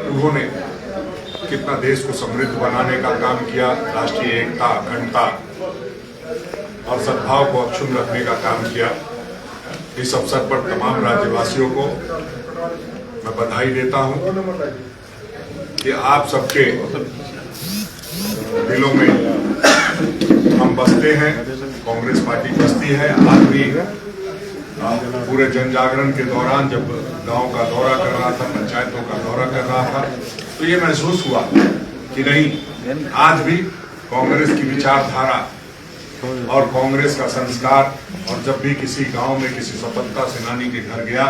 उन्होंने कितना देश को समृद्ध बनाने का काम किया, राष्ट्रीय एकता, अखंडता और सद्भाव को अक्षुण्ण रखने का काम किया। इस अवसर पर तमाम राज्यवासियों को मैं बधाई देता हूं कि आप सबके दिलों में हम बसते हैं, कांग्रेस पार्टी बसती है। आज भी पूरे जन जागरण के दौरान जब गांव का दौरा कर रहा था, पंचायतों का दौरा कर रहा था, तो ये महसूस हुआ कि नहीं, आज भी कांग्रेस की विचारधारा और कांग्रेस का संस्कार। और जब भी किसी गांव में किसी स्वतंत्रता सेनानी के घर गया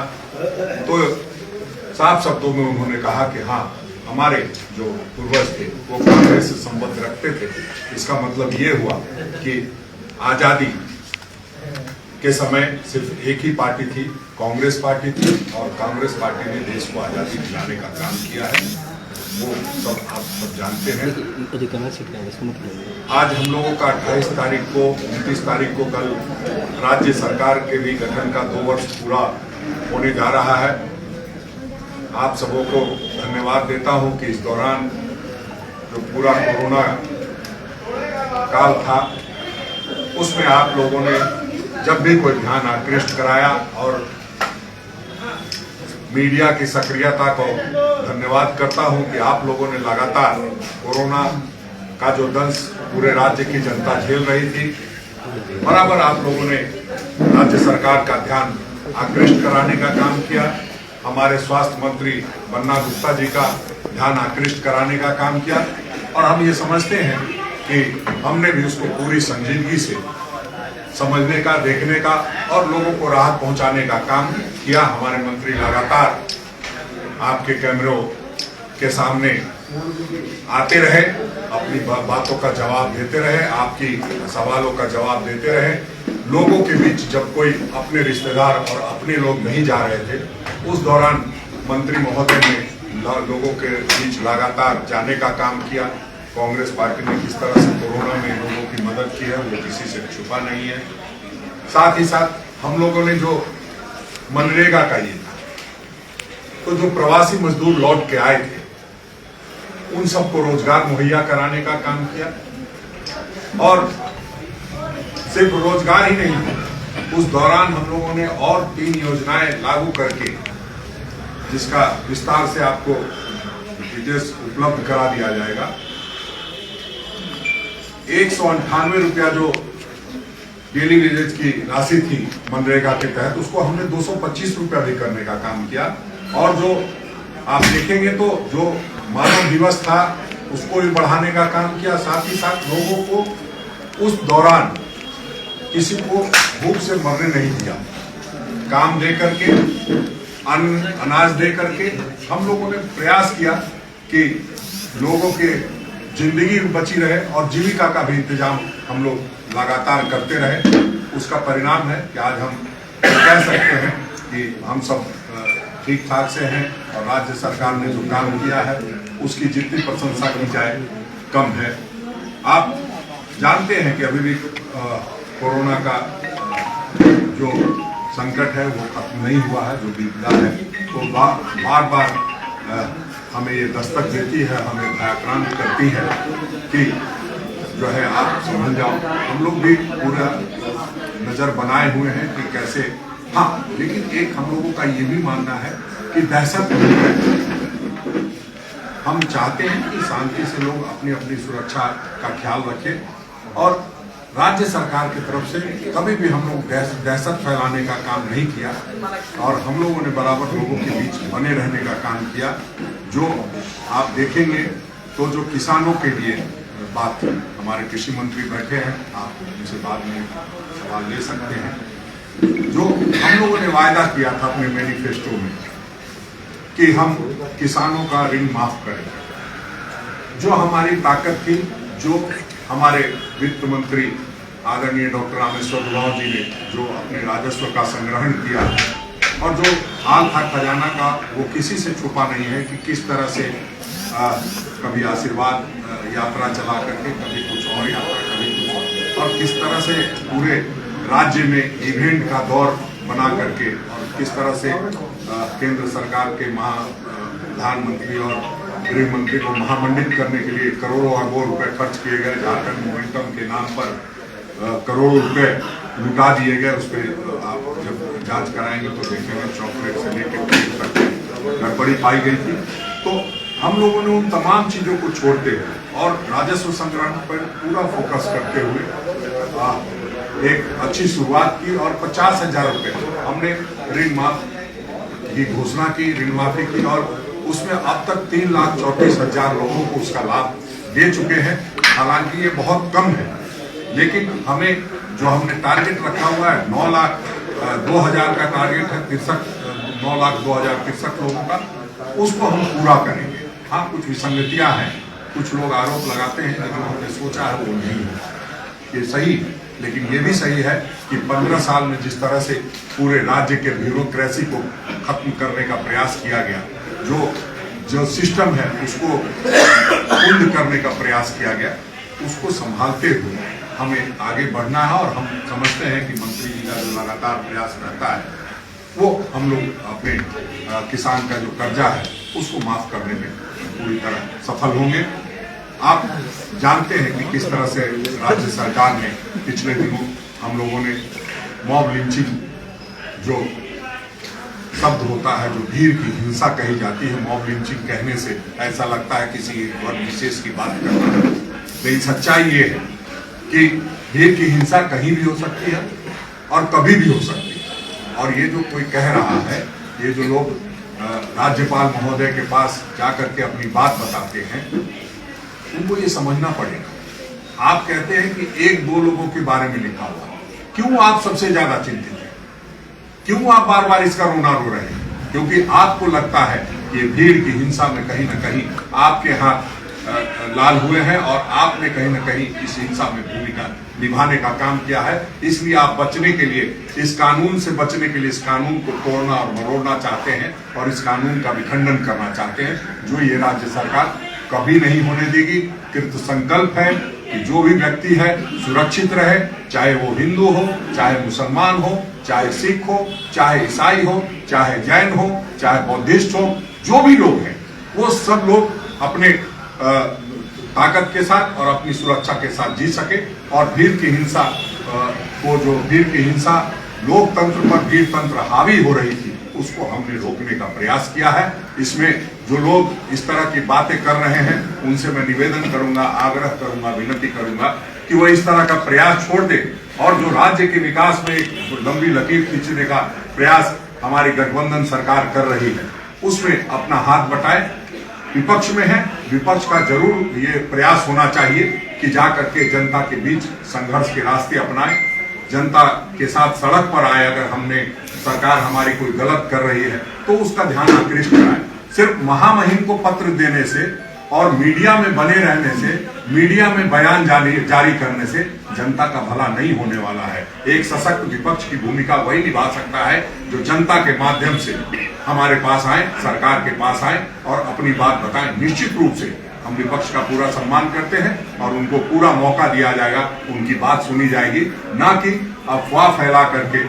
तो साफ शब्दों में उन्होंने कहा कि हाँ, हमारे जो पूर्वज थे वो कांग्रेस से संबंध रखते थे। इसका मतलब ये हुआ कि आजादी के समय सिर्फ एक ही पार्टी थी, कांग्रेस पार्टी थी, और कांग्रेस पार्टी ने देश को आजादी दिलाने का काम किया है। वो सब आप सब जानते हैं। आज हम लोगों का 28 तारीख को, 29 तारीख को कल राज्य सरकार के भी गठन का 2 वर्ष पूरा होने जा रहा है। आप सबों को धन्यवाद देता हूं कि इस दौरान जो पूरा कोरोना काल था उसमें आप लोगों ने जब भी कोई ध्यान आकृष्ट कराया, और मीडिया की सक्रियता को धन्यवाद करता हूं कि आप लोगों ने लगातार कोरोना का जो दंश पूरे राज्य की जनता झेल रही थी, बराबर आप लोगों ने राज्य सरकार का ध्यान आकृष्ट कराने का काम किया। हमारे स्वास्थ्य मंत्री बन्ना गुप्ता जी का ध्यान आकृष्ट कराने का काम किया, और हम ये समझते हैं कि हमने भी उसको पूरी संजीदगी से समझने का, देखने का और लोगों को राहत पहुंचाने का काम किया। हमारे मंत्री लगातार आपके कैमरों के सामने आते रहे, अपनी बातों का जवाब देते रहे, आपकी सवालों का जवाब देते रहे। लोगों के बीच जब कोई अपने रिश्तेदार और अपने लोग नहीं जा रहे थे, उस दौरान मंत्री महोदय ने लोगों के बीच लगातार जाने का काम किया। कांग्रेस पार्टी ने किस तरह से कोरोना में लोगों की मदद की है वो किसी से छुपा नहीं है। साथ ही साथ हम लोगों ने जो मनरेगा का ये था, तो जो प्रवासी मजदूर लौट के आए थे उन सबको रोजगार मुहैया कराने का काम किया। और सिर्फ रोजगार ही नहीं, उस दौरान हम लोगों ने और 3 योजनाएं लागू करके, जिसका विस्तार से आपको डिटेल्स उपलब्ध करा दिया जाएगा। 198 रुपया जो डेली वेजेज की राशि थी मनरेगा के तहत, उसको हमने 225 रुपया भी करने का काम किया। और जो आप देखेंगे तो जो मानव दिवस था उसको भी बढ़ाने का काम किया। साथ ही साथ लोगों को उस दौरान किसी को भूख से मरने नहीं दिया। काम दे करके, अन्न अनाज दे करके हम लोगों ने प्रयास किया कि लोगों के जिंदगी बची रहे और जीविका का भी इंतजाम हम लोग लगातार करते रहे। उसका परिणाम है कि आज हम कह सकते हैं कि हम सब ठीक ठाक से हैं, और राज्य सरकार ने जो काम किया है उसकी जितनी प्रशंसा की जाए कम है। आप जानते हैं कि अभी भी कोरोना का जो संकट है वो खत्म नहीं हुआ है, जो विपदा है तो बार बार हमें ये दस्तक देती है, हमें भयाक्रांत करती है कि जो है आप समझ जाओ। हम लोग भी पूरा नजर बनाए हुए हैं कि कैसे, हाँ, लेकिन एक हम लोगों का ये भी मानना है कि दहशत नहीं है। हम चाहते हैं कि शांति से लोग अपनी अपनी सुरक्षा का ख्याल रखें, और राज्य सरकार की तरफ से कभी भी हम लोग दहशत फैलाने का काम नहीं किया, और हम लोगों ने बराबर लोगों के बीच बने रहने का काम किया। जो आप देखेंगे तो जो किसानों के लिए बात, हमारे कृषि मंत्री बैठे हैं, आप उनसे बाद में सवाल ले सकते हैं। जो हम लोगों ने वायदा किया था अपने मैनिफेस्टो में कि हम किसानों का ऋण माफ करें, जो हमारी ताकत थी, जो हमारे वित्त मंत्री आदरणीय डॉक्टर रामेश्वर उरांव जी ने जो अपने राजस्व का संग्रहण किया, और जो हाल था खजाना का, वो किसी से छुपा नहीं है कि किस तरह से कभी आशीर्वाद यात्रा चला करके, कभी कुछ और यात्रा, कभी कुछ और किस तरह से पूरे राज्य में इवेंट का दौर बना करके और किस तरह से केंद्र सरकार के प्रधानमंत्री और गृह मंत्री को महामंडित करने के लिए करोड़ों अरबों रुपए खर्च किए गए, झारखंड मोमेंटम के नाम पर करोड़ों रुपए लुटा दिए गए। उस पर आप जब जांच कराएंगे तो देखेंगे चॉकलेट से लेकर तक गड़बड़ी पाई गई थी। तो हम लोगों ने उन तमाम चीजों को छोड़ते हुए और राजस्व संग्रहण पर पूरा फोकस करते हुए एक अच्छी शुरुआत की और 50,000 रुपए हमने ऋण माफी की घोषणा की, ऋण माफी की, और उसमें अब तक 3,34,000 लोगों को उसका लाभ दे चुके हैं। हालांकि ये बहुत कम है, लेकिन हमें जो हमने टारगेट रखा हुआ है 9,02,000 का टारगेट है, 9,02,063 लोगों का, उसको हम पूरा करेंगे। हाँ, कुछ विसंगतियां हैं, कुछ लोग आरोप लगाते हैं कि जो हमने सोचा है वो नहीं है, ये सही, लेकिन ये भी सही है कि 15 साल में जिस तरह से पूरे राज्य के ब्यूरोक्रेसी को खत्म करने का प्रयास किया गया, जो सिस्टम है उसको कुंद करने का प्रयास किया गया, उसको संभालते हुए हमें आगे बढ़ना है। और हम समझते हैं कि मंत्री जी का जो लगातार प्रयास रहता है वो हम लोग अपने किसान का जो कर्जा है उसको माफ करने में पूरी तरह सफल होंगे। आप जानते हैं कि किस तरह से राज्य सरकार ने पिछले दिनों हम लोगों ने मॉब लिंचिंग जो शब्द होता है, जो भीड़ की हिंसा कही जाती है, मॉब लिंचिंग कहने से ऐसा लगता है किसी वर्ग विशेष की बात करना है, लेकिन सच्चाई ये है कि भीड़ की हिंसा कहीं भी हो सकती है और कभी भी हो सकती है। और ये जो कोई कह रहा है, ये जो लोग राज्यपाल महोदय के पास जाकर के अपनी बात बताते हैं, उनको ये समझना पड़ेगा। आप कहते हैं कि 1-2 लोगों के बारे में लिखा हुआ, क्यों आप सबसे ज्यादा चिंतित हैं? क्यों आप बार बार इसका रोना रो रहे हैं? क्योंकि आपको लगता है कि भीड़ की हिंसा में कहीं ना कहीं आपके हाथ लाल हुए हैं और आपने कहीं ना कहीं इस हिंसा में भूमिका निभाने का काम किया है। इसलिए आप बचने के लिए, इस कानून से बचने के लिए इस कानून को तोड़ना और मरोड़ना चाहते हैं और इस कानून का विखंडन करना चाहते हैं, जो ये राज्य सरकार कभी नहीं होने देगी। कृत संकल्प है कि जो भी व्यक्ति है सुरक्षित रहे, चाहे वो हिंदू हो, चाहे मुसलमान हो, चाहे सिख हो, चाहे ईसाई हो, चाहे जैन हो, चाहे बौद्धिस्ट हो, जो भी लोग हैं वो सब लोग अपने ताकत के साथ और अपनी सुरक्षा के साथ जी सके। और भीड़ की हिंसा भीड़ की हिंसा लोकतंत्र पर भीड़ तंत्र हावी हो रही थी, उसको हमने रोकने का प्रयास किया है। इसमें जो लोग इस तरह की बातें कर रहे हैं उनसे मैं निवेदन करूंगा, आग्रह करूंगा, विनती करूंगा कि वो इस तरह का प्रयास छोड़ दे और जो राज्य के विकास में एक लंबी लकीर खींचने का प्रयास हमारी गठबंधन सरकार कर रही है उसमें अपना हाथ बटाए। विपक्ष में है, विपक्ष का जरूर ये प्रयास होना चाहिए कि जाकर के जनता के बीच संघर्ष के रास्ते अपनाए, जनता के साथ सड़क पर आए। अगर हमने सरकार हमारी कोई गलत कर रही है तो उसका ध्यान आकृष्ट कराए। सिर्फ महामहिम को पत्र देने से और मीडिया में बने रहने से, मीडिया में बयान जारी करने से जनता का भला नहीं होने वाला है। एक सशक्त विपक्ष की भूमिका वही निभा सकता है जो जनता के माध्यम से हमारे पास आए, सरकार के पास आए और अपनी बात बताएं। निश्चित रूप से हम विपक्ष का पूरा सम्मान करते हैं और उनको पूरा मौका दिया जाएगा, उनकी बात सुनी जाएगी, ना कि अफवाह फैला करके,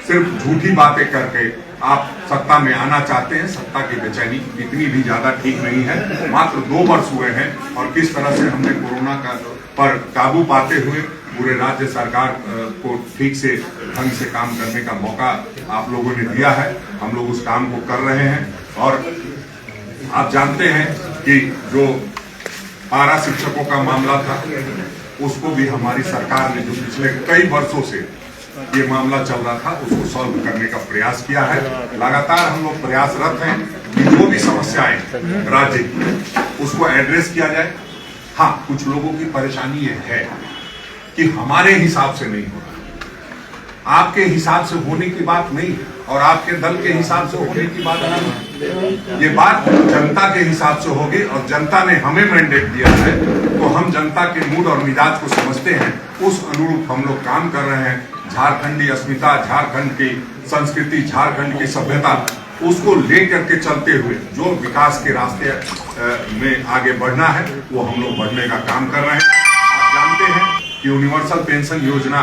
सिर्फ झूठी बातें करके आप सत्ता में आना चाहते हैं। सत्ता की बेचैनी इतनी भी ज्यादा ठीक नहीं है। मात्र 2 वर्ष हुए हैं और किस तरह से हमने कोरोना पर काबू पाते हुए पूरे राज्य सरकार को ठीक से ढंग से काम करने का मौका आप लोगों ने दिया है। हम लोग उस काम को कर रहे हैं और आप जानते हैं कि जो पारा शिक्षकों का मामला था उसको भी हमारी सरकार ने, जो पिछले कई वर्षों से ये मामला चल रहा था, उसको सॉल्व करने का प्रयास किया है। लगातार हम लोग प्रयासरत हैं कि जो भी समस्याएं राज्य की उसको एड्रेस किया जाए। हाँ, कुछ लोगों की परेशानी ये है कि हमारे हिसाब से नहीं हो रहा, आपके हिसाब से होने की बात नहीं और आपके दल के हिसाब से होने की बात नहीं। ये बात जनता के हिसाब से होगी और जनता ने हमें मैंडेट दिया है तो हम जनता के मूड और मिजाज को समझते हैं, उस अनुरूप हम लोग काम कर रहे हैं। झारखंडी अस्मिता, झारखंड की संस्कृति, झारखंड की सभ्यता, उसको लेकर के चलते हुए जो विकास के रास्ते में आगे बढ़ना है वो हम लोग बढ़ने का काम कर रहे हैं। आप जानते हैं कि यूनिवर्सल पेंशन योजना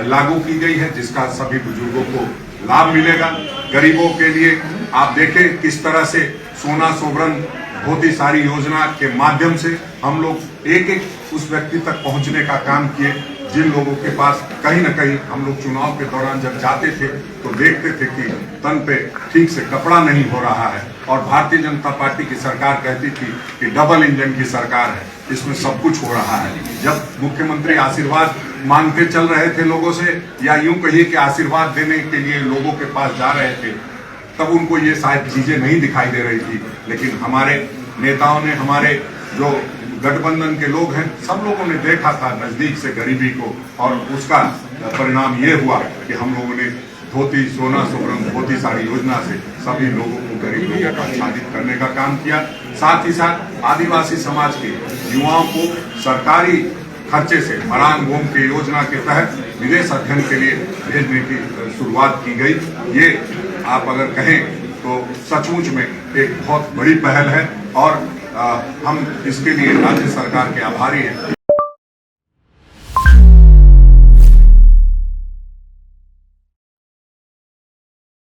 लागू की गई है जिसका सभी बुजुर्गों को लाभ मिलेगा। गरीबों के लिए आप देखें किस तरह से सोना सोवरन धोती साड़ी योजना के माध्यम से हम लोग एक एक उस व्यक्ति तक पहुंचने का काम किए, जिन लोगों के पास कहीं न कहीं हम लोग चुनाव के दौरान जब जाते थे तो देखते थे कि तन पे ठीक से कपड़ा नहीं हो रहा है, और भारतीय जनता पार्टी की सरकार कहती थी कि डबल इंजन की सरकार है, इसमें सब कुछ हो रहा है। जब मुख्यमंत्री आशीर्वाद मांगते चल रहे थे लोगों से, या यूं कहिए कि आशीर्वाद देने के लिए लोगों के पास जा रहे थे, तब उनको ये शायद चीजें नहीं दिखाई दे रही थी। लेकिन हमारे नेताओं ने, हमारे जो गठबंधन के लोग हैं, सब लोगों ने देखा था नजदीक से गरीबी को, और उसका परिणाम ये हुआ कि हम लोगों ने धोती सोना सोवरन धोती साड़ी योजना से सभी लोगों को, गरीब लोगों को आच्छादित करने का काम किया। साथ ही साथ आदिवासी समाज के युवाओं को सरकारी खर्चे से मरांग गोम के योजना के तहत विदेश अध्ययन के लिए भेजने की शुरुआत की गई। ये आप अगर कहें तो सचमुच में एक बहुत बड़ी पहल है, और हम इसके लिए राज्य सरकार के आभारी हैं।